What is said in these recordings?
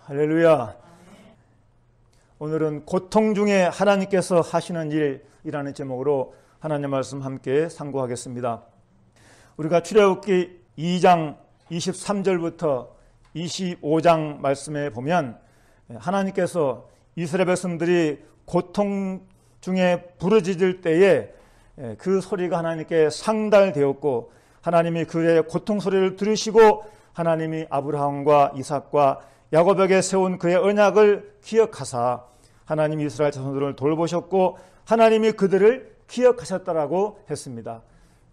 할렐루야. 오늘은 고통 중에 하나님께서 하시는 일이라는 제목으로 하나님 말씀 함께 상고하겠습니다. 우리가 출애굽기 2장 23절부터 25장 말씀에 보면 하나님께서 이스라엘 백성들이 고통 중에 부르짖을 때에 그 소리가 하나님께 상달되었고, 하나님이 그의 고통 소리를 들으시고 하나님이 아브라함과 이삭과 야곱에게 세운 그의 언약을 기억하사 하나님이 이스라엘 자손들을 돌보셨고 하나님이 그들을 기억하셨다라고 했습니다.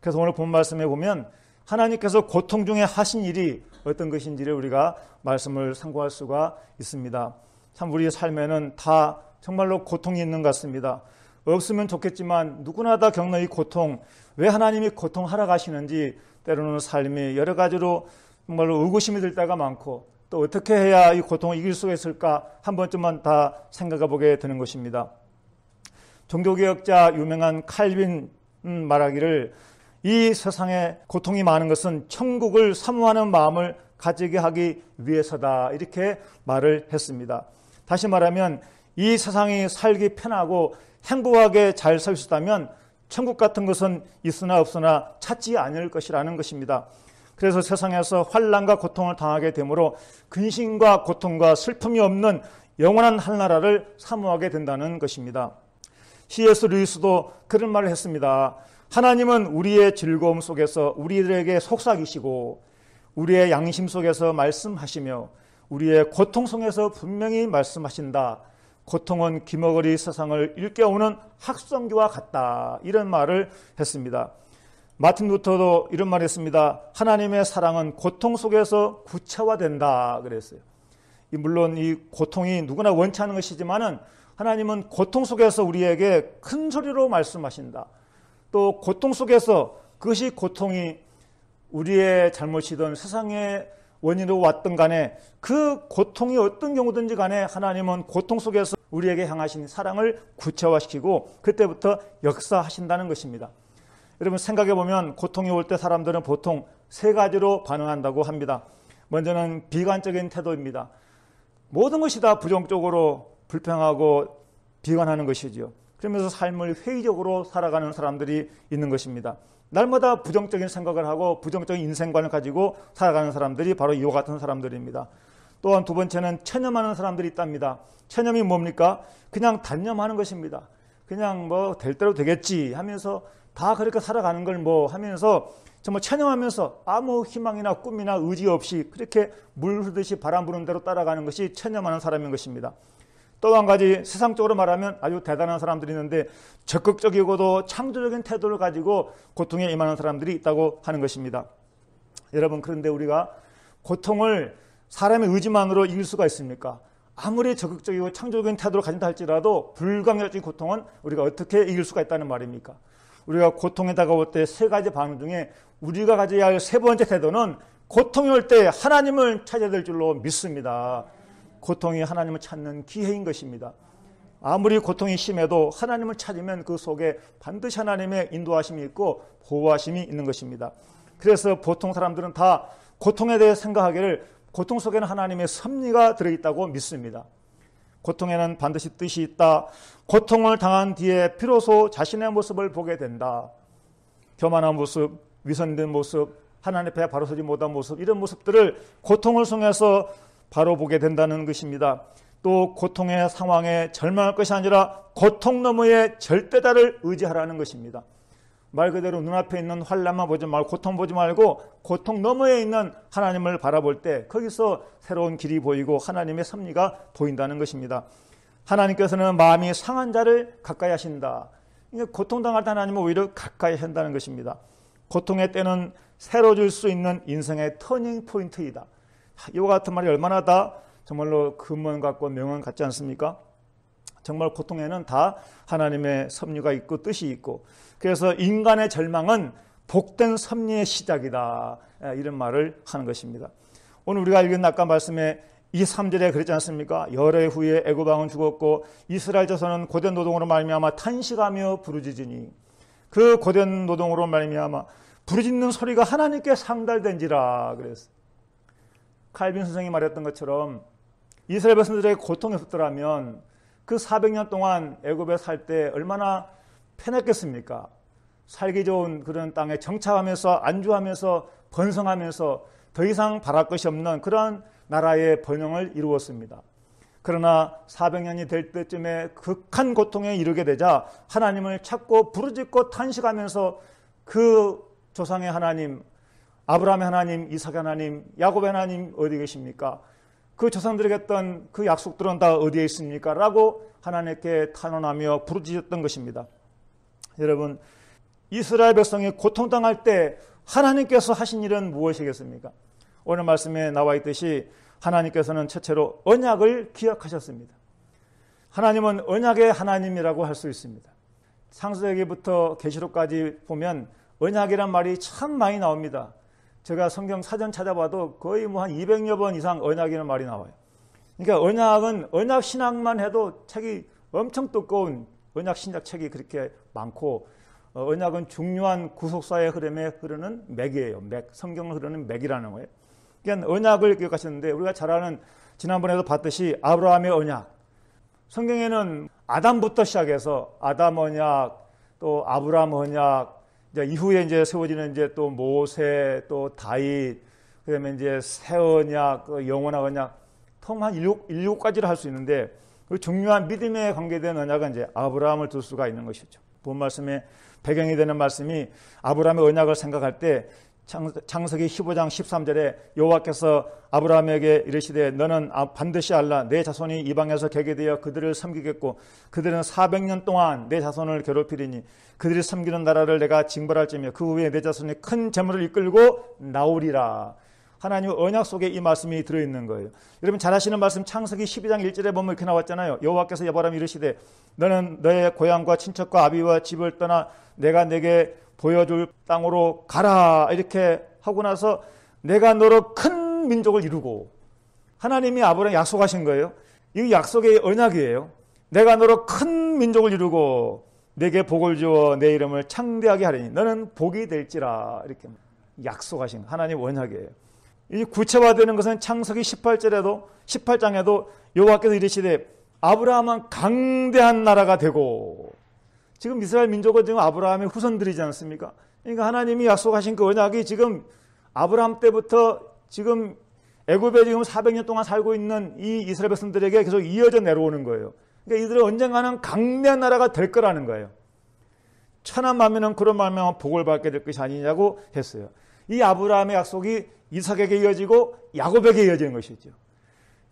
그래서 오늘 본 말씀에 보면 하나님께서 고통 중에 하신 일이 어떤 것인지를 우리가 말씀을 상고할 수가 있습니다. 참 우리의 삶에는 다 정말로 고통이 있는 것 같습니다. 없으면 좋겠지만 누구나 다 겪는 이 고통, 왜 하나님이 고통하러 가시는지 때로는 삶이 여러 가지로 정말로 의구심이 들 때가 많고, 또 어떻게 해야 이 고통을 이길 수가 있을까 한 번쯤만 다 생각해 보게 되는 것입니다. 종교개혁자 유명한 칼빈 말하기를 이 세상에 고통이 많은 것은 천국을 사모하는 마음을 가지게 하기 위해서다, 이렇게 말을 했습니다. 다시 말하면 이 세상이 살기 편하고 행복하게 잘 살 수 있다면 천국 같은 것은 있으나 없으나 찾지 않을 것이라는 것입니다. 그래서 세상에서 환난과 고통을 당하게 되므로 근심과 고통과 슬픔이 없는 영원한 하늘나라를 사모하게 된다는 것입니다. C.S. 루이스도 그런 말을 했습니다. 하나님은 우리의 즐거움 속에서 우리들에게 속삭이시고 우리의 양심 속에서 말씀하시며 우리의 고통 속에서 분명히 말씀하신다. 고통은 기머거리 세상을 일깨우는 학성기와 같다, 이런 말을 했습니다. 마틴 루터도 이런 말을 했습니다. 하나님의 사랑은 고통 속에서 구체화된다 그랬어요. 물론 이 고통이 누구나 원치 않은 것이지만은 하나님은 고통 속에서 우리에게 큰 소리로 말씀하신다. 또 고통 속에서 그것이 고통이 우리의 잘못이든 세상의 원인으로 왔든 간에 그 고통이 어떤 경우든지 간에 하나님은 고통 속에서 우리에게 향하신 사랑을 구체화시키고 그때부터 역사하신다는 것입니다. 여러분 생각해 보면 고통이 올 때 사람들은 보통 세 가지로 반응한다고 합니다. 먼저는 비관적인 태도입니다. 모든 것이 다 부정적으로 불평하고 비관하는 것이죠. 그러면서 삶을 회의적으로 살아가는 사람들이 있는 것입니다. 날마다 부정적인 생각을 하고 부정적인 인생관을 가지고 살아가는 사람들이 바로 이와 같은 사람들입니다. 또한 두 번째는 체념하는 사람들이 있답니다. 체념이 뭡니까? 그냥 단념하는 것입니다. 그냥 뭐 될 대로 되겠지 하면서 다 그렇게 살아가는 걸 뭐 하면서 정말 체념하면서 아무 희망이나 꿈이나 의지 없이 그렇게 물 흐르듯이 바람 부는 대로 따라가는 것이 체념하는 사람인 것입니다. 또 한 가지 세상적으로 말하면 아주 대단한 사람들이 있는데 적극적이고도 창조적인 태도를 가지고 고통에 임하는 사람들이 있다고 하는 것입니다. 여러분, 그런데 우리가 고통을 사람의 의지만으로 이길 수가 있습니까? 아무리 적극적이고 창조적인 태도를 가진다 할지라도 불가항력적인 고통은 우리가 어떻게 이길 수가 있다는 말입니까? 우리가 고통에 다가올 때 세 가지 반응 중에 우리가 가져야 할 세 번째 태도는 고통이 올 때 하나님을 찾아야 될 줄로 믿습니다. 고통이 하나님을 찾는 기회인 것입니다. 아무리 고통이 심해도 하나님을 찾으면 그 속에 반드시 하나님의 인도하심이 있고 보호하심이 있는 것입니다. 그래서 보통 사람들은 다 고통에 대해 생각하기를 고통 속에는 하나님의 섭리가 들어있다고 믿습니다. 고통에는 반드시 뜻이 있다. 고통을 당한 뒤에 비로소 자신의 모습을 보게 된다. 교만한 모습, 위선된 모습, 하나님 앞에 바로 서지 못한 모습, 이런 모습들을 고통을 통해서 바로 보게 된다는 것입니다. 또 고통의 상황에 절망할 것이 아니라 고통 너머의 절대다를 의지하라는 것입니다. 말 그대로 눈앞에 있는 환난만 보지 말고 고통 보지 말고 고통 너머에 있는 하나님을 바라볼 때 거기서 새로운 길이 보이고 하나님의 섭리가 보인다는 것입니다. 하나님께서는 마음이 상한 자를 가까이 하신다. 고통당할 때 하나님은 오히려 가까이 한다는 것입니다. 고통의 때는 새로 줄 수 있는 인생의 터닝 포인트이다. 이와 같은 말이 얼마나 다 정말로 근원 같고 명언 같지 않습니까? 정말 고통에는 다 하나님의 섭리가 있고 뜻이 있고, 그래서 인간의 절망은 복된 섭리의 시작이다, 이런 말을 하는 것입니다. 오늘 우리가 읽은 아까 말씀에 23절에 그랬지 않습니까? 열해 후에 애굽 왕은 죽었고 이스라엘 자손은 고된 노동으로 말미암아 탄식하며 부르짖으니, 그 고된 노동으로 말미암아 부르짖는 소리가 하나님께 상달된지라 그랬어요. 칼빈 선생이 말했던 것처럼 이스라엘 백성들에게 고통이 없었더라면 그 400년 동안 애굽에 살 때 얼마나 편했겠습니까? 살기 좋은 그런 땅에 정착하면서 안주하면서 번성하면서 더 이상 바랄 것이 없는 그러한 나라의 번영을 이루었습니다. 그러나 400년이 될 때쯤에 극한 고통에 이르게 되자 하나님을 찾고 부르짖고 탄식하면서 그 조상의 하나님, 아브라함의 하나님, 이삭의 하나님, 야곱의 하나님 어디 계십니까? 그 조상들에게 했던 그 약속들은 다 어디에 있습니까? 라고 하나님께 탄원하며 부르짖었던 것입니다. 여러분, 이스라엘 백성이 고통당할 때 하나님께서 하신 일은 무엇이겠습니까? 오늘 말씀에 나와 있듯이 하나님께서는 첫째로 언약을 기억하셨습니다. 하나님은 언약의 하나님이라고 할 수 있습니다. 창세기부터 계시록까지 보면 언약이란 말이 참 많이 나옵니다. 제가 성경 사전 찾아봐도 거의 한 200여 번 이상 언약이라는 말이 나와요. 그러니까 언약은 언약 신학만 해도 책이 엄청 두꺼운 언약 신약 책이 그렇게 많고, 언약은 중요한 구속사의 흐름에 흐르는 맥이에요. 맥, 성경을 흐르는 맥이라는 거예요. 그러니까 언약을 기억하셨는데, 우리가 잘 아는 지난번에도 봤듯이 아브라함의 언약, 성경에는 아담부터 시작해서 아담 언약, 또 아브라함 언약, 이제 이후에 이제 세워지는 이제 또 모세, 또 다윗, 그다음에 이제 새 언약, 영원한 언약, 통 한 7가지를 할 수 있는데, 그 중요한 믿음에 관계된 언약은 이제 아브라함을 둘 수가 있는 것이죠. 본 말씀에 배경이 되는 말씀이 아브라함의 언약을 생각할 때 창세기 15장 13절에 여호와께서 아브라함에게 이르시되 너는 반드시 알라 내 자손이 이방에서 개게 되어 그들을 섬기겠고 그들은 400년 동안 내 자손을 괴롭히리니 그들이 섬기는 나라를 내가 징벌할지며 그 후에 내 자손이 큰 재물을 이끌고 나오리라. 하나님의 언약 속에 이 말씀이 들어있는 거예요. 여러분 잘 아시는 말씀 창세기 12장 1절에 보면 이렇게 나왔잖아요. 여호와께서 아브라함에 이르시되 너는 너의 고향과 친척과 아비와 집을 떠나 내가 내게 보여줄 땅으로 가라. 이렇게 하고 나서 내가 너로 큰 민족을 이루고, 하나님이 아브라함에 약속하신 거예요. 이 약속의 언약이에요. 내가 너로 큰 민족을 이루고 내게 복을 주어 내 이름을 창대하게 하리니 너는 복이 될지라. 이렇게 약속하신 하나님 언약이에요. 이 구체화되는 것은 창세기 18장에도 여호와께서 이르시되 아브라함은 강대한 나라가 되고, 지금 이스라엘 민족은 지금 아브라함의 후손들이지 않습니까? 그러니까 하나님이 약속하신 그 언약이 지금 아브라함 때부터 지금 애굽에 지금 400년 동안 살고 있는 이 이스라엘 백성들에게 계속 이어져 내려오는 거예요. 그러니까 이들은 언젠가는 강대한 나라가 될 거라는 거예요. 천한 만민은 그런 말면 복을 받게 될 것이 아니냐고 했어요. 이 아브라함의 약속이 이삭에게 이어지고 야곱에게 이어지는 것이죠.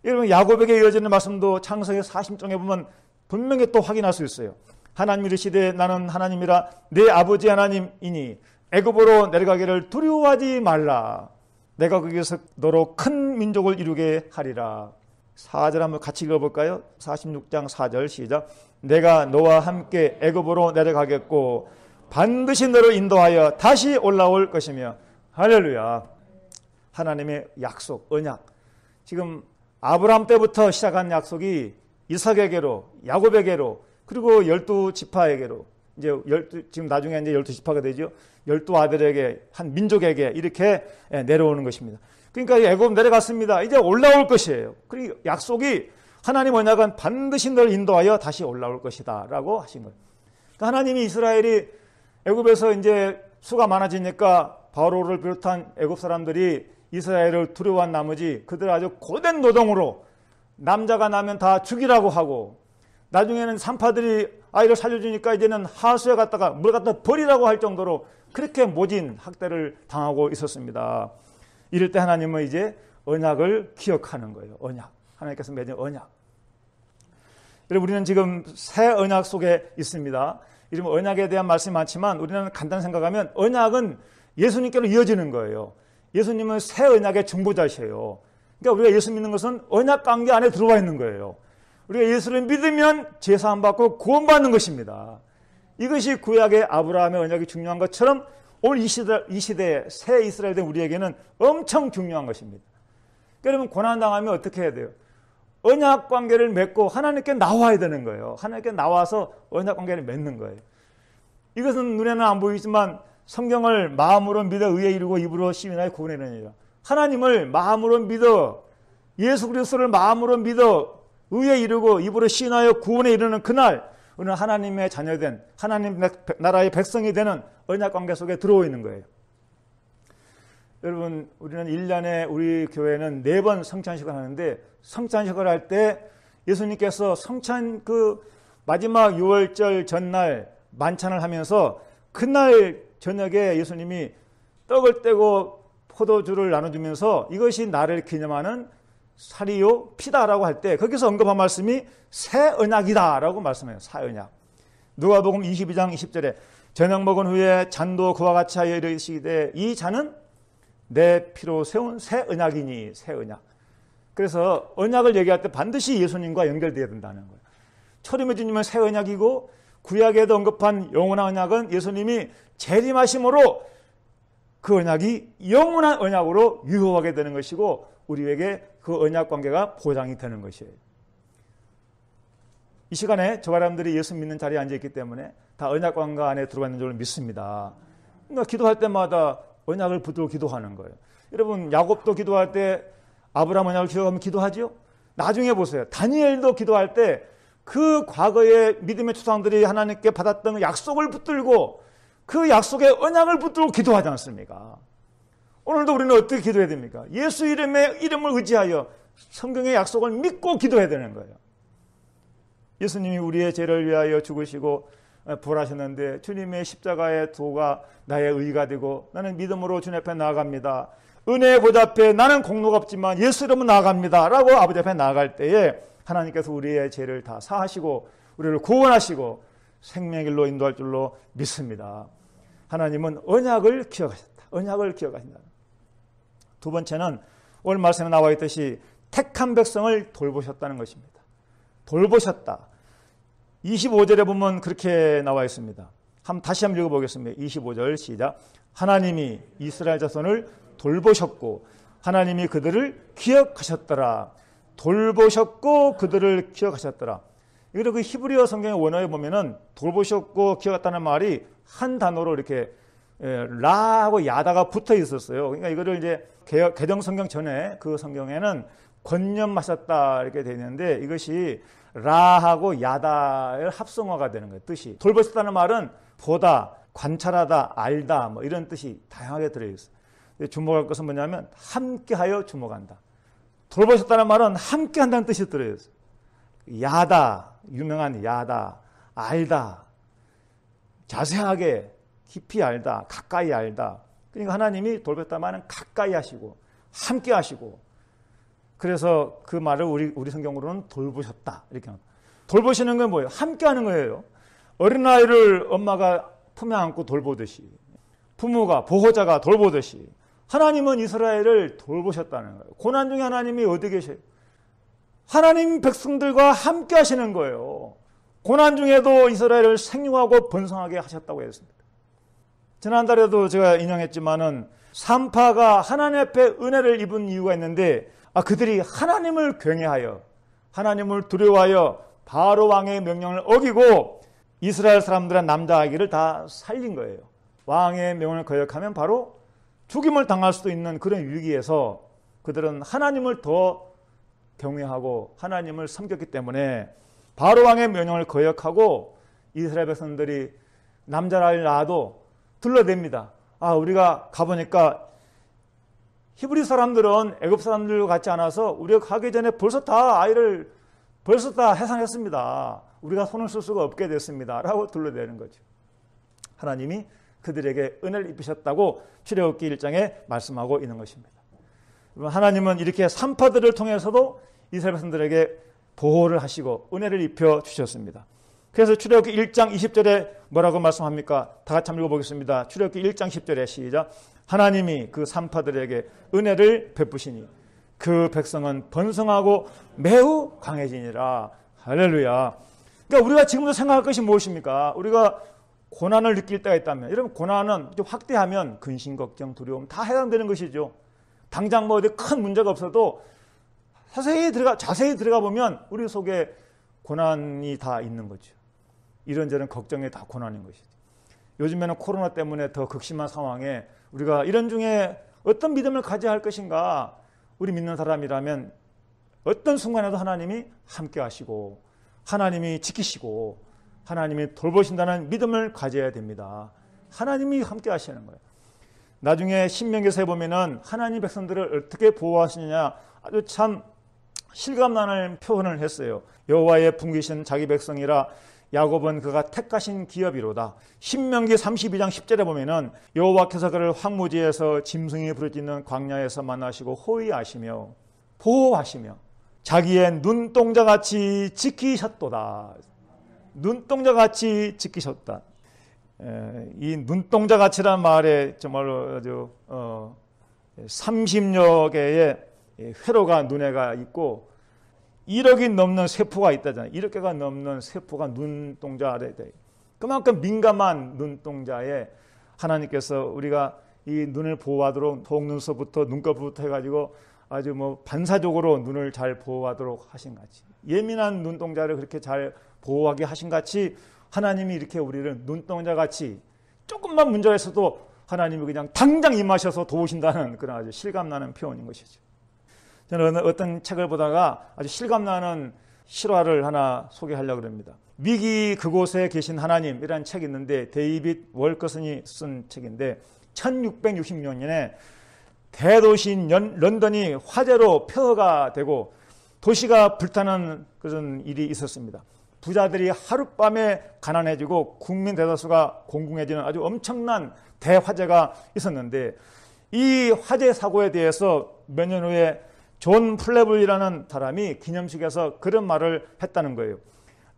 여러분 야곱에게 이어지는 말씀도 창세기 40장에 보면 분명히 또 확인할 수 있어요. 하나님이 이르시되 나는 하나님이라 내 아버지 하나님이니 애굽으로 내려가기를 두려워하지 말라. 내가 거기서 너로 큰 민족을 이루게 하리라. 4절 한번 같이 읽어볼까요? 46장 4절 시작. 내가 너와 함께 애굽으로 내려가겠고 반드시 너를 인도하여 다시 올라올 것이며. 할렐루야. 하나님의 약속, 언약. 지금 아브라함 때부터 시작한 약속이 이삭에게로, 야곱에게로, 그리고 12지파에게로, 이제 지금 나중에 이제 12지파가 되죠. 12아들에게, 한 민족에게 이렇게 내려오는 것입니다. 그러니까 애굽 내려갔습니다. 이제 올라올 것이에요. 그리고 약속이 하나님 언약은 반드시 널 인도하여 다시 올라올 것이다 라고 하신 거예요. 그러니까 하나님이 이스라엘이 애굽에서 이제 수가 많아지니까 바로를 비롯한 애굽 사람들이 이스라엘을 두려워한 나머지 그들 아주 고된 노동으로 남자가 나면 다 죽이라고 하고, 나중에는 산파들이 아이를 살려주니까 이제는 하수에 갔다가 물 갖다 버리라고 할 정도로 그렇게 모진 학대를 당하고 있었습니다. 이럴 때 하나님은 이제 언약을 기억하는 거예요. 언약. 하나님께서 맺은 언약. 여러분 우리는 지금 새 언약 속에 있습니다. 이러면 언약에 대한 말씀이 많지만 우리는 간단히 생각하면 언약은 예수님께로 이어지는 거예요. 예수님은 새 언약의 중보자시에요. 그러니까 우리가 예수 믿는 것은 언약 관계 안에 들어와 있는 거예요. 우리가 예수를 믿으면 제사함 받고 구원받는 것입니다. 이것이 구약의 아브라함의 언약이 중요한 것처럼 오늘 이 시대에 새 이스라엘 된 우리에게는 엄청 중요한 것입니다. 여러분 고난당하면 어떻게 해야 돼요? 언약 관계를 맺고 하나님께 나와야 되는 거예요. 하나님께 나와서 언약 관계를 맺는 거예요. 이것은 눈에는 안 보이지만 성경을 마음으로 믿어 의에 이르고 입으로 시인하여 구원하느니라. 하나님을 마음으로 믿어 예수 그리스도를 마음으로 믿어 의에 이르고 입으로 시인하여 구원에 이르는 그날 우리는 하나님의 자녀된 하나님 나라의 백성이 되는 언약관계 속에 들어오 있는 거예요. 여러분, 우리는 1년에 우리 교회는 4번 성찬식을 하는데 성찬식을 할 때 예수님께서 성찬 그 마지막 6월절 전날 만찬을 하면서 그날 저녁에 예수님이 떡을 떼고 포도주를 나눠주면서 이것이 나를 기념하는 살이요 피다라고 할 때 거기서 언급한 말씀이 새 언약이다라고 말씀해요. 새 언약. 누가복음 22장 20절에 저녁 먹은 후에 잔도 그와 같이 하여 이르시되 이 잔은 내 피로 세운 새 언약이니 새 언약. 그래서 언약을 얘기할 때 반드시 예수님과 연결되어야 된다는 거예요. 초림의 주님은 새 언약이고 구약에도 언급한 영원한 언약은 예수님이 재림하심으로 그 언약이 영원한 언약으로 유효하게 되는 것이고 우리에게 그 언약 관계가 보장이 되는 것이에요. 이 시간에 저 사람들이 예수 믿는 자리에 앉아있기 때문에 다 언약 관계 안에 들어가 있는 줄 믿습니다. 그러니까 기도할 때마다 언약을 붙들고 기도하는 거예요. 여러분 야곱도 기도할 때 아브라함 언약을 기억하면 기도하죠. 나중에 보세요. 다니엘도 기도할 때 그 과거의 믿음의 조상들이 하나님께 받았던 약속을 붙들고 그 약속의 언약을 붙들고 기도하지 않습니까? 오늘도 우리는 어떻게 기도해야 됩니까? 예수 이름을 의지하여 성경의 약속을 믿고 기도해야 되는 거예요. 예수님이 우리의 죄를 위하여 죽으시고 부활하셨는데 주님의 십자가의 도가 나의 의가 되고 나는 믿음으로 주님 앞에 나아갑니다. 은혜의 보좌 앞에 나는 공로가 없지만 예수 이름은 나아갑니다 라고 아버지 앞에 나아갈 때에 하나님께서 우리의 죄를 다 사하시고 우리를 구원하시고 생명의 길로 인도할 줄로 믿습니다. 하나님은 언약을 기억하셨다. 언약을 기억하신다. 두 번째는 오늘 말씀에 나와 있듯이 택한 백성을 돌보셨다는 것입니다. 돌보셨다. 25절에 보면 그렇게 나와 있습니다. 다시 한번 읽어보겠습니다. 25절 시작. 하나님이 이스라엘 자손을 돌보셨고 하나님이 그들을 기억하셨더라. 돌보셨고 그들을 기억하셨더라. 그리고 그 히브리어 성경의 원어에 보면은 돌보셨고 기억했다는 말이 한 단어로 이렇게 라하고 야다가 붙어 있었어요. 그러니까 이거를 이제 개정 성경 전에 그 성경에는 권념하셨다 이렇게 되어 있는데 이것이 라하고 야다의 합성어가 되는 거예요. 뜻이. 돌보셨다는 말은 보다, 관찰하다, 알다 뭐 이런 뜻이 다양하게 들어있어요. 주목할 것은 뭐냐면 함께하여 주목한다. 돌보셨다는 말은 함께한다는 뜻이 들어있어요. 야다, 유명한 야다, 알다, 자세하게 깊이 알다, 가까이 알다. 그러니까 하나님이 돌보셨다는 말은 가까이 하시고 함께 하시고 그래서 그 말을 우리 성경으로는 돌보셨다 이렇게 합니다. 돌보시는 건 뭐예요? 함께 하는 거예요. 어린아이를 엄마가 품에 안고 돌보듯이 부모가 보호자가 돌보듯이 하나님은 이스라엘을 돌보셨다는 거예요. 고난 중에 하나님이 어디 계셔요? 하나님 백성들과 함께 하시는 거예요. 고난 중에도 이스라엘을 생육하고 번성하게 하셨다고 했습니다. 지난달에도 제가 인용했지만은 산파가 하나님 앞에 은혜를 입은 이유가 있는데 그들이 하나님을 경외하여 하나님을 두려워하여 바로 왕의 명령을 어기고 이스라엘 사람들의 남자 아기를 다 살린 거예요. 왕의 명령을 거역하면 바로 죽임을 당할 수도 있는 그런 위기에서 그들은 하나님을 더 경외하고 하나님을 섬겼기 때문에 바로 왕의 명령을 거역하고 이스라엘 백성들이 남자를 낳아도 둘러댑니다. 우리가 가보니까 히브리 사람들은 애굽 사람들과 같지 않아서 우리가 가기 전에 벌써 다 해산했습니다. 우리가 손을 쓸 수가 없게 됐습니다. 라고 둘러대는 거죠. 하나님이 그들에게 은혜를 입히셨다고 출애굽기 1장에 말씀하고 있는 것입니다. 하나님은 이렇게 산파들을 통해서도 이스라엘 백성들에게 보호를 하시고 은혜를 입혀 주셨습니다. 그래서 출애굽기 1장 20절에 뭐라고 말씀합니까? 다 같이 한번 읽어보겠습니다. 출애굽기 1장 10절에 시작. 하나님이 그 산파들에게 은혜를 베푸시니 그 백성은 번성하고 매우 강해지니라. 할렐루야. 그러니까 우리가 지금도 생각할 것이 무엇입니까? 우리가 고난을 느낄 때가 있다면, 여러분 고난은 좀 확대하면 근심, 걱정, 두려움 다 해당되는 것이죠. 당장 뭐 어디 큰 문제가 없어도 자세히 들어가 보면 우리 속에 고난이 다 있는 거죠. 이런저런 걱정이 다 고난인 것이죠. 요즘에는 코로나 때문에 더 극심한 상황에 우리가 이런 중에 어떤 믿음을 가져야 할 것인가? 우리 믿는 사람이라면 어떤 순간에도 하나님이 함께 하시고 하나님이 지키시고 하나님이 돌보신다는 믿음을 가져야 됩니다. 하나님이 함께 하시는 거예요. 나중에 신명기서에 보면은 하나님 백성들을 어떻게 보호하시느냐 아주 참 실감나는 표현을 했어요. 여호와의 품기신 자기 백성이라 야곱은 그가 택하신 기업이로다. 신명기 32장 10절에 보면은 여호와께서 그를 황무지에서 짐승이 부르짖는 광야에서 만나시고 호위하시며 보호하시며 자기의 눈동자같이 지키셨도다. 눈동자같이 지키셨다. 이 눈동자같이란 말에 정말로 아주 30여 개의 회로가 눈에가 있고 1억이 넘는 세포가 있다잖아요. 1억 개가 넘는 세포가 눈동자 아래에 돼. 그만큼 민감한 눈동자에 하나님께서 우리가 이 눈을 보호하도록 속눈썹부터 눈꺼부터 해가지고 아주 반사적으로 눈을 잘 보호하도록 하신 같이 예민한 눈동자를 그렇게 잘 보호하게 하신 같이 하나님이 이렇게 우리를 눈동자같이 조금만 문제가 있어도 하나님이 그냥 당장 임하셔서 도우신다는 그런 아주 실감나는 표현인 것이죠. 저는 어떤 책을 보다가 아주 실감나는 실화를 하나 소개하려고 합니다. 위기 그곳에 계신 하나님이라는 책이 있는데 데이빗 월커슨이 쓴 책인데 1666년에 대도시인 런던이 화재로 폐허가 되고 도시가 불타는 그런 일이 있었습니다. 부자들이 하룻밤에 가난해지고 국민 대다수가 공공해지는 아주 엄청난 대화재가 있었는데 이 화재 사고에 대해서 몇 년 후에 존 플레블이라는 사람이 기념식에서 그런 말을 했다는 거예요.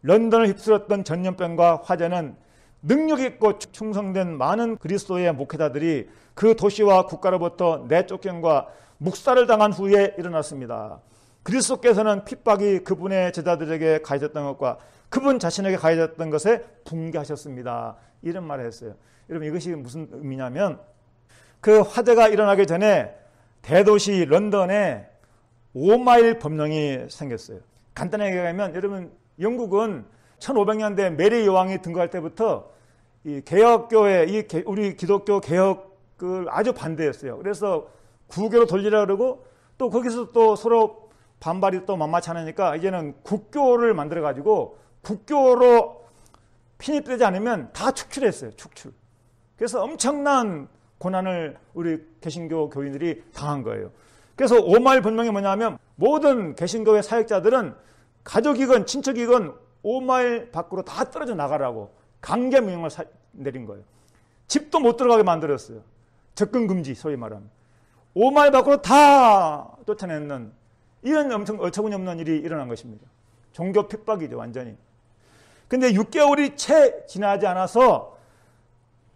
런던을 휩쓸었던 전염병과 화재는 능력 있고 충성된 많은 그리스도의 목회자들이 그 도시와 국가로부터 내쫓김과 묵살을 당한 후에 일어났습니다. 그리스도께서는 핍박이 그분의 제자들에게 가해졌던 것과 그분 자신에게 가해졌던 것에 붕괴하셨습니다. 이런 말을 했어요. 여러분 이것이 무슨 의미냐면 그 화재가 일어나기 전에 대도시 런던에 5마일 법령이 생겼어요. 간단하게 얘기하면 여러분 영국은 1500년대 메리 여왕이 등극할 때부터 이 개혁교회, 우리 기독교 개혁을 아주 반대했어요. 그래서 구교로 돌리라 그러고 또 거기서 또 서로 반발이 또 만만치 않으니까 이제는 국교를 만들어 가지고 국교로 편입되지 않으면 다 축출했어요. 축출. 그래서 엄청난 고난을 우리 개신교 교인들이 당한 거예요. 그래서 5마일 법령이 뭐냐면 모든 개신교회 사역자들은 가족이건 친척이건 5마일 밖으로 다 떨어져 나가라고 강제 명령을 내린 거예요. 집도 못 들어가게 만들었어요. 접근 금지 소위 말하면. 5마일 밖으로 다 쫓아내는 이런 엄청 어처구니 없는 일이 일어난 것입니다. 종교 핍박이죠 완전히. 근데 6개월이 채 지나지 않아서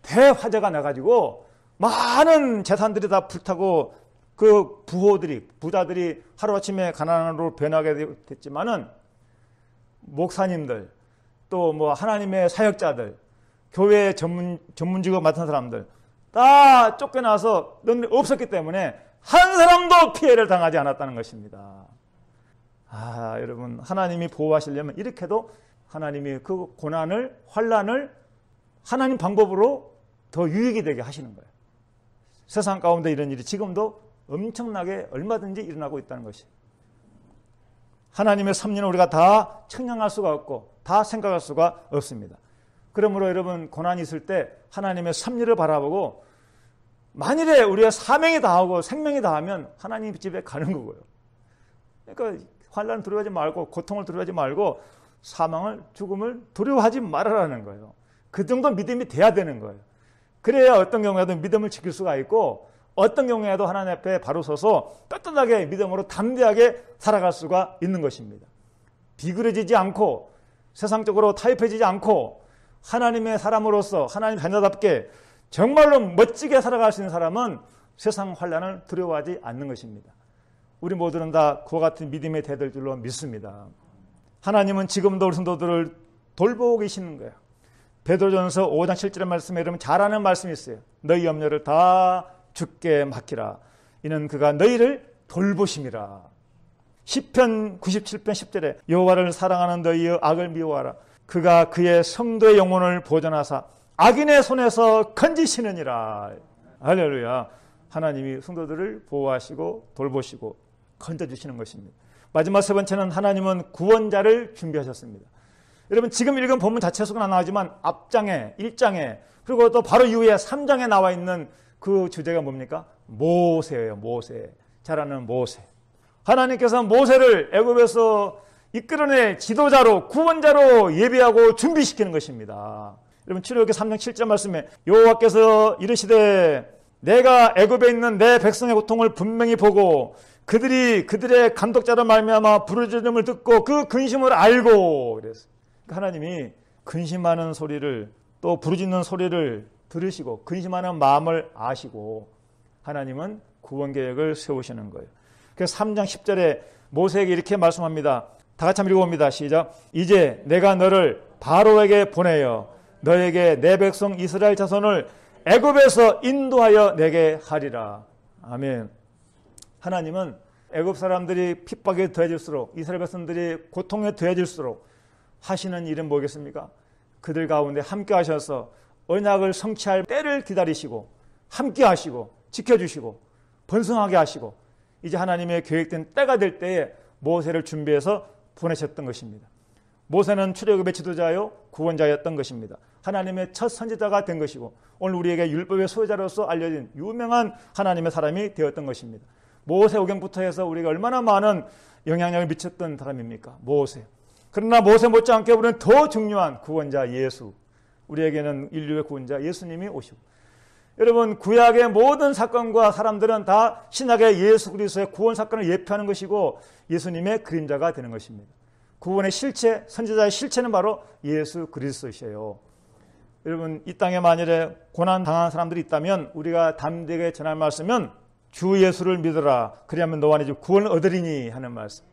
대화재가 나가지고 많은 재산들이 다 불타고 그 부자들이 하루아침에 가난으로 변하게 됐지만은 목사님들 또 하나님의 사역자들 교회 전문직을 맡은 사람들 다 쫓겨나서 없었기 때문에 한 사람도 피해를 당하지 않았다는 것입니다. 여러분 하나님이 보호하시려면 이렇게도 하나님이 그 고난을 환난을 하나님 방법으로 더 유익이 되게 하시는 거예요. 세상 가운데 이런 일이 지금도 엄청나게 얼마든지 일어나고 있다는 것이에요. 하나님의 섭리는 우리가 다 측량할 수가 없고 다 생각할 수가 없습니다. 그러므로 여러분 고난이 있을 때 하나님의 섭리를 바라보고 만일에 우리가 사명이 다하고 생명이 다하면 하나님 집에 가는 거고요. 그러니까 환난을 두려워하지 말고 고통을 두려워하지 말고 사망을 죽음을 두려워하지 말아라는 거예요. 그 정도 믿음이 돼야 되는 거예요. 그래야 어떤 경우에도 믿음을 지킬 수가 있고 어떤 경우에도 하나님 앞에 바로 서서 떳떳하게 믿음으로 담대하게 살아갈 수가 있는 것입니다. 비그러지지 않고 세상적으로 타협해지지 않고 하나님의 사람으로서 하나님 자녀답게 정말로 멋지게 살아갈 수 있는 사람은 세상 환난을 두려워하지 않는 것입니다. 우리 모두는 다 그와 같은 믿음이 되될 줄로 믿습니다. 하나님은 지금도 우리 성도들을 돌보고 계시는 거예요. 베드로전서 5장 7절의 말씀에 여러분 잘 아는 말씀이 있어요. 너희 염려를 다 주께 맡기라. 이는 그가 너희를 돌보심이라. 시편 97편 10절에 여호와를 사랑하는 너희여 악을 미워하라. 그가 그의 성도의 영혼을 보존하사 악인의 손에서 건지시느니라. 할렐루야. 하나님이 성도들을 보호하시고 돌보시고 건져주시는 것입니다. 마지막 세 번째는 하나님은 구원자를 준비하셨습니다. 여러분 지금 읽은 본문 자체 속은 안 나오지만 앞장에 1장에 그리고 또 바로 이후에 3장에 나와 있는 그 주제가 뭡니까? 모세예요. 모세. 잘 아는 모세. 하나님께서 모세를 애굽에서 이끌어낼 지도자로 구원자로 예비하고 준비시키는 것입니다. 여러분 출애굽기 3장 7절 말씀에 여호와께서 이르시되 내가 애굽에 있는 내 백성의 고통을 분명히 보고 그들의 감독자로 말미암아 부르짖음을 듣고 그 근심을 알고 그랬어요. 하나님이 근심하는 소리를 또 부르짖는 소리를 들으시고 근심하는 마음을 아시고 하나님은 구원 계획을 세우시는 거예요. 그래서 3장 10절에 모세에게 이렇게 말씀합니다. 다 같이 한번 읽어봅니다. 시작. 이제 내가 너를 바로에게 보내어 너에게 내 백성 이스라엘 자손을 애굽에서 인도하여 내게 하리라. 아멘. 하나님은 애굽 사람들이 핍박에 더해질수록 이스라엘 백성들이 고통에 더해질수록 하시는 일은 뭐겠습니까? 그들 가운데 함께 하셔서 언약을 성취할 때를 기다리시고 함께 하시고 지켜주시고 번성하게 하시고 이제 하나님의 계획된 때가 될 때에 모세를 준비해서 보내셨던 것입니다. 모세는 출애굽의 지도자요 구원자였던 것입니다. 하나님의 첫 선지자가 된 것이고 오늘 우리에게 율법의 소유자로서 알려진 유명한 하나님의 사람이 되었던 것입니다. 모세오경부터 해서 우리가 얼마나 많은 영향력을 미쳤던 사람입니까? 모세. 그러나 모세 못지않게 우리는 더 중요한 구원자 예수. 우리에게는 인류의 구원자 예수님이 오시고 여러분 구약의 모든 사건과 사람들은 다 신약의 예수 그리스도의 구원 사건을 예표하는 것이고 예수님의 그림자가 되는 것입니다. 구원의 실체, 선지자의 실체는 바로 예수 그리스도이셔요. 여러분 이 땅에 만일에 고난 당한 사람들이 있다면 우리가 담대하게 전할 말씀은 주 예수를 믿어라. 그리하면 너와 네 집 구원을 얻으리니 하는 말씀.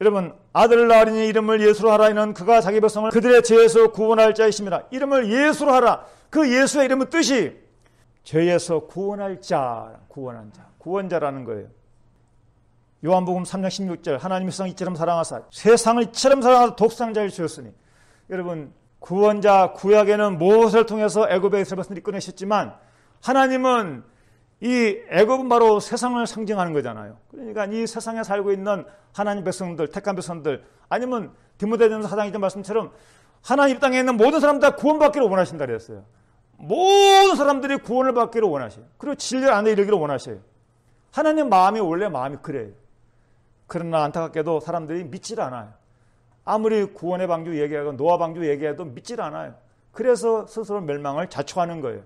여러분 아들을 낳으리니 이름을 예수로 하라. 이는 그가 자기 백성을 그들의 죄에서 구원할 자이심이라. 이름을 예수로 하라. 그 예수의 이름은 뜻이 죄에서 구원할 자, 구원한 자, 구원자라는 거예요. 요한복음 3장 16절 하나님이 세상을 이처럼 사랑하사 세상을 이처럼 사랑하사 독생자를 주셨으니 여러분 구원자 구약에는 모세를 통해서 애굽의 이스라엘 백성들이 이끌어내셨지만 하나님은 이 애굽은 바로 세상을 상징하는 거잖아요. 그러니까 이 세상에 살고 있는 하나님 백성들, 택한 백성들 아니면 디모데전서 4장 2절 말씀처럼 하나님 땅에 있는 모든 사람 다 구원받기를 원하신다 그랬어요. 모든 사람들이 구원을 받기를 원하셔요. 그리고 진리 안에 이르기를 원하셔요. 하나님 마음이 원래 마음이 그래요. 그러나 안타깝게도 사람들이 믿질 않아요. 아무리 구원의 방주 얘기하고 노아 방주 얘기해도 믿질 않아요. 그래서 스스로 멸망을 자초하는 거예요.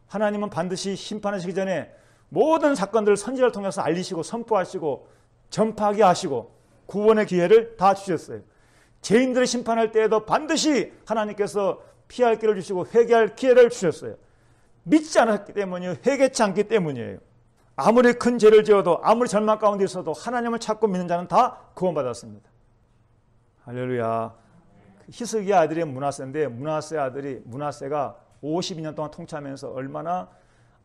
하나님은 반드시 심판하시기 전에 모든 사건들을 선지자를 통해서 알리시고 선포하시고 전파하게 하시고 구원의 기회를 다 주셨어요. 죄인들을 심판할 때에도 반드시 하나님께서 피할 길을 주시고 회개할 기회를 주셨어요. 믿지 않았기 때문이에요. 회개치 않기 때문이에요. 아무리 큰 죄를 지어도 아무리 절망 가운데 있어도 하나님을 찾고 믿는 자는 다 구원받았습니다. 할렐루야. 히스기야 아들이 므낫세인데 므낫세가 52년 동안 통치하면서 얼마나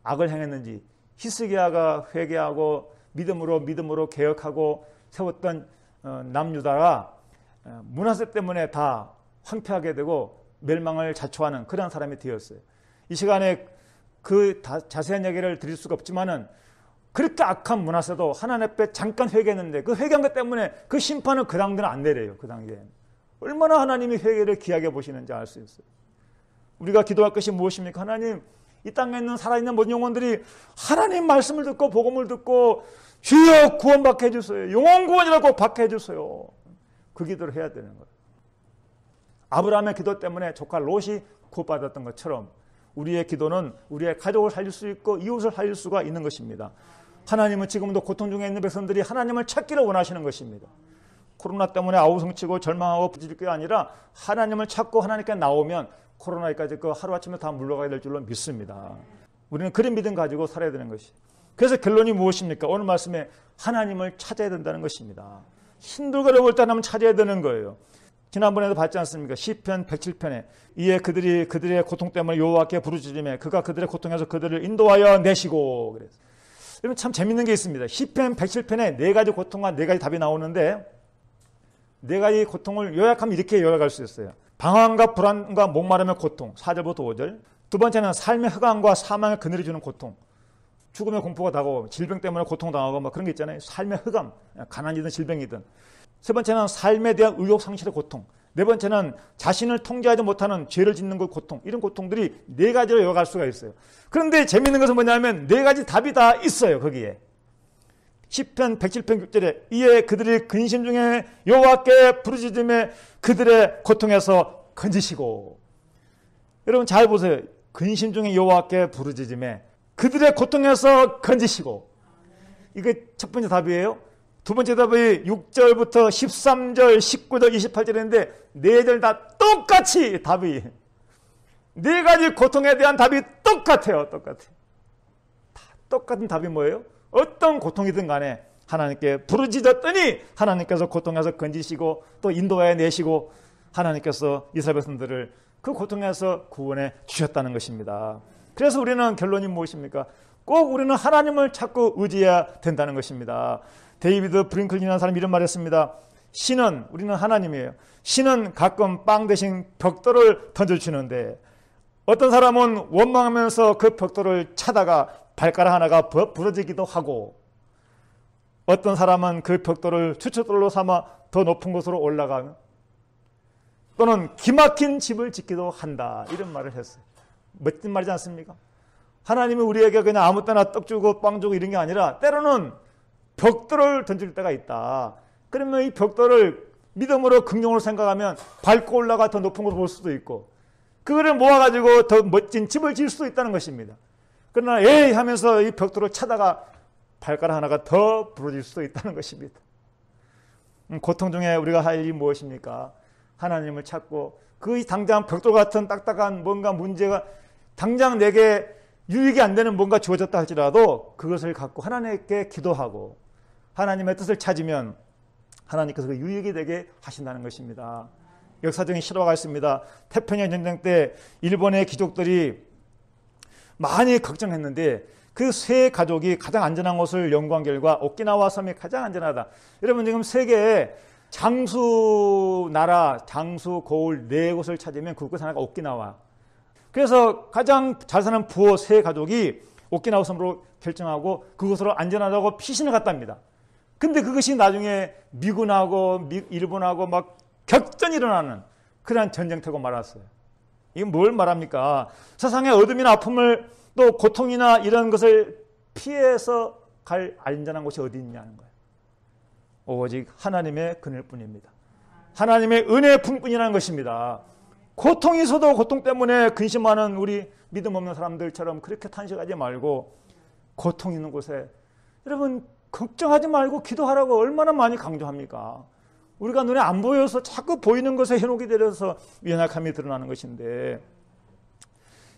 악을 행했는지 히스기야가 회개하고 믿음으로 개혁하고 세웠던 남유다가 므낫세 때문에 다 황폐하게 되고 멸망을 자초하는 그런 사람이 되었어요. 이 시간에 그 자세한 얘기를 드릴 수가 없지만은 그렇게 악한 므낫세도 하나님 앞에 잠깐 회개했는데 그 회개한 것 때문에 그 심판은 그 당대는 안 내려요. 그 당대에는. 얼마나 하나님이 회개를 귀하게 보시는지 알 수 있어요. 우리가 기도할 것이 무엇입니까? 하나님, 이 땅에 있는 살아있는 모든 영혼들이 하나님 말씀을 듣고 복음을 듣고 주여 구원받게 해주세요. 영혼 구원이라고 받게 해주세요. 그 기도를 해야 되는 거예요. 아브라함의 기도 때문에 조카 롯이 구원받았던 것처럼 우리의 기도는 우리의 가족을 살릴 수 있고 이웃을 살릴 수가 있는 것입니다. 하나님은 지금도 고통 중에 있는 백성들이 하나님을 찾기를 원하시는 것입니다. 코로나 때문에 아우성치고 절망하고 부딪힐 게 아니라 하나님을 찾고 하나님께 나오면 코로나까지 그 하루아침에 다 물러가야 될 줄로 믿습니다. 우리는 그런 믿음 가지고 살아야 되는 것이. 그래서 결론이 무엇입니까? 오늘 말씀에 하나님을 찾아야 된다는 것입니다. 힘들고 어려울 때 하나님을 찾아야 되는 거예요. 지난번에도 봤지 않습니까? 시편 107편에 이에 그들의 고통 때문에 여호와께 부르짖으며 그가 그들의 고통에서 그들을 인도하여 내시고 그랬어요. 여러분 참 재밌는 게 있습니다. 시편 107편에 네 가지 고통과 네 가지 답이 나오는데 네 가지 고통을 요약하면 이렇게 요약할 수 있어요. 방황과 불안과 목마름의 고통 4절부터 5절. 두 번째는 삶의 흑암과 사망의 그늘이 주는 고통 죽음의 공포가 다가오고 질병 때문에 고통당하고 막 그런 게 있잖아요. 삶의 흑암, 가난이든 질병이든. 세 번째는 삶에 대한 의욕 상실의 고통. 네 번째는 자신을 통제하지 못하는 죄를 짓는 그 고통. 이런 고통들이 네 가지로 이어갈 수가 있어요. 그런데 재미있는 것은 뭐냐면 네 가지 답이 다 있어요. 거기에. 시편 107편 6절에 이에 그들이 근심 중에 여호와께 부르짖음에 그들의 고통에서 건지시고. 여러분 잘 보세요. 근심 중에 여호와께 부르짖음에 그들의 고통에서 건지시고. 이게 첫 번째 답이에요. 두 번째 답이 6절부터 13절, 19절, 28절인데 네 절 다 똑같이 답이, 네 가지 고통에 대한 답이 똑같아요. 똑같아요. 다 똑같은 답이 뭐예요? 어떤 고통이든 간에 하나님께 부르짖었더니 하나님께서 고통에서 건지시고 또 인도해 내시고 하나님께서 이스라엘 백성들을 그 고통에서 구원해 주셨다는 것입니다. 그래서 우리는 결론이 무엇입니까? 꼭 우리는 하나님을 찾고 의지해야 된다는 것입니다. 데이비드 브링클린이라는 사람이 이런 말을 했습니다. 신은, 우리는 하나님이에요. 신은 가끔 빵 대신 벽돌을 던져주는데 어떤 사람은 원망하면서 그 벽돌을 차다가 발가락 하나가 부러지기도 하고 어떤 사람은 그 벽돌을 추초돌로 삼아 더 높은 곳으로 올라가면 또는 기막힌 집을 짓기도 한다. 이런 말을 했어요. 멋진 말이지 않습니까? 하나님이 우리에게 그냥 아무 때나 떡 주고 빵 주고 이런 게 아니라 때로는 벽돌을 던질 때가 있다. 그러면 이 벽돌을 믿음으로 긍정으로 생각하면 밟고 올라가 더 높은 곳을 볼 수도 있고 그거를 모아가지고 더 멋진 집을 지을 수도 있다는 것입니다. 그러나 에이 하면서 이 벽돌을 차다가 발가락 하나가 더 부러질 수도 있다는 것입니다. 고통 중에 우리가 할 일이 무엇입니까? 하나님을 찾고 그 당장 벽돌 같은 딱딱한 뭔가 문제가 당장 내게 유익이 안 되는 뭔가 주어졌다 할지라도 그것을 갖고 하나님께 기도하고 하나님의 뜻을 찾으면 하나님께서 그 유익이 되게 하신다는 것입니다. 역사적인 실화가 있습니다. 태평양 전쟁 때 일본의 귀족들이 많이 걱정했는데 그 세 가족이 가장 안전한 곳을 연구한 결과 오키나와 섬이 가장 안전하다. 여러분 지금 세계에 장수 나라, 장수 고을 네 곳을 찾으면 그곳 하나가 오키나와. 그래서 가장 잘 사는 부호 세 가족이 오키나와 섬으로 결정하고 그곳으로 안전하다고 피신을 갔답니다. 근데 그것이 나중에 미군하고 일본하고 막 격전이 일어나는 그러한 전쟁터고 말았어요. 이건 뭘 말합니까? 세상의 어둠이나 아픔을 또 고통이나 이런 것을 피해서 갈 안전한 곳이 어디 있냐는 거예요. 오직 하나님의 그늘뿐입니다. 하나님의 은혜의 품뿐이라는 것입니다. 고통이 있어도 고통 때문에 근심하는 우리 믿음 없는 사람들처럼 그렇게 탄식하지 말고 고통 있는 곳에 여러분 걱정하지 말고 기도하라고 얼마나 많이 강조합니까? 우리가 눈에 안 보여서 자꾸 보이는 것에 현혹이 되어서 연약함이 드러나는 것인데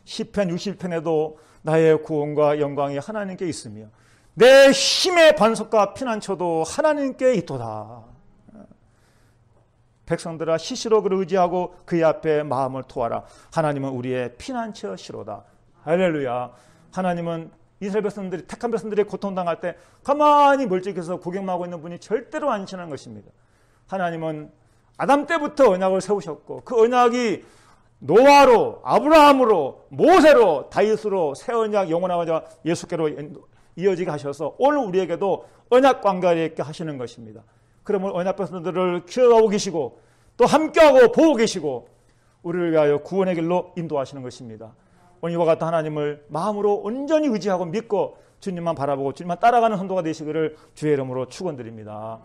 시편 60편에도 나의 구원과 영광이 하나님께 있으며 내 힘의 반석과 피난처도 하나님께 있도다. 백성들아 시시로 그를 의지하고 그의 앞에 마음을 토하라. 하나님은 우리의 피난처시로다. 할렐루야. 하나님은 이스라엘 백성들이 택한 백성들이 고통당할 때 가만히 멀찍해서 구경만 하고 있는 분이 절대로 아니시는 것입니다. 하나님은 아담 때부터 언약을 세우셨고 그 언약이 노아로, 아브라함으로, 모세로, 다윗으로 새 언약 영원한 예수께로 이어지게 하셔서 오늘 우리에게도 언약 관계를 있게 하시는 것입니다. 그러면 언약 백성들을 키워가고 계시고 또 함께하고 보고 계시고 우리를 위하여 구원의 길로 인도하시는 것입니다. 오늘 이와 같은 하나님을 마음으로 온전히 의지하고 믿고 주님만 바라보고 주님만 따라가는 성도가 되시기를 주의 이름으로 축원드립니다.